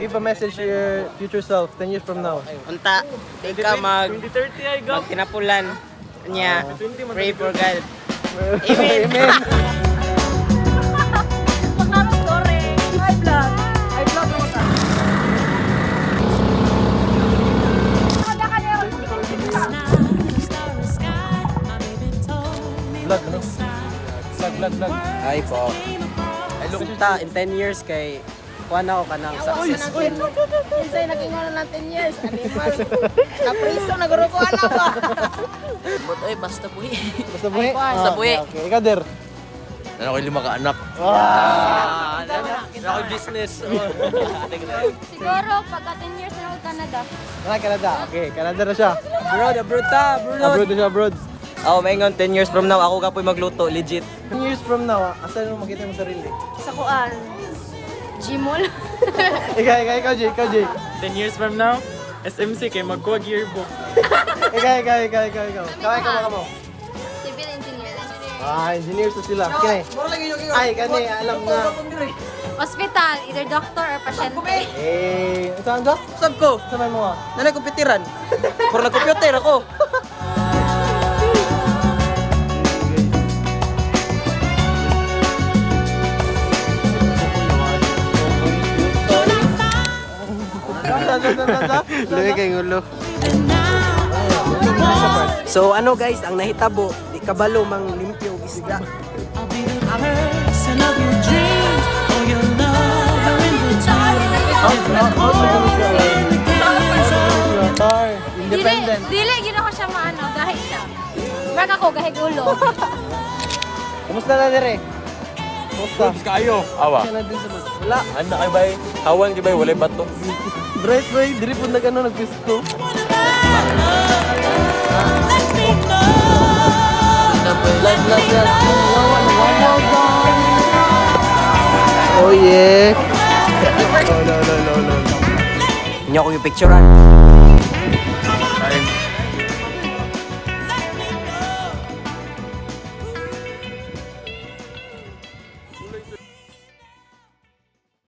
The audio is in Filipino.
give a message to your future self 10 years from now. Unta, ikaw magkinapulan niya. Pray for God. Amen. Amen. Vlog, ano? Vlog. Ay po. Ay look ta in 10 years kay kuha na ako kanang successful. Kinsay nakingon na 10 years. Animal. Kapriso nagurukuan na ba? But oy basta buhi. Basta buhi? Basta buhi. Okay. Ikaw, Der. Ano ko 5 ka anak? Ako business. Siguro pagka 10 years na ako Canada. Canada. Okay, Canada na siya. Abroad ta, Abroad na siya, abroad. Ako maingon 10 years from now ako kapoy magluto legit. 10 years from now, asan mo makita mo sarili? Sa kuan. Gmall. Ikaw, Jay. 10 years from now, SMC kay magkuha yearbook. Ikaw. Kaway mo. Civil engineer. Engineers na sila. Kinay. Ay, kani, alam na. Hospital, either doctor or pasyente. Saan ka? Sab ko, Saan mo nga? nanay kompetiran. Puro nag-computer ako. Luwi kay ngulo. So ano guys, ang nahitabo, di kabalo mang limpyo og isda. Independent. Dili gina ko siya maano, gahit siya. Brag ako gahig ulo. Kumusta na dire? Kumusta? Kayo. Awa. Wala. Anda kay bay. Hawan kay bay walay bato. Bright boy, diri po nagpisto. Oh yeah. No. Inyo ko yung picturean. Time.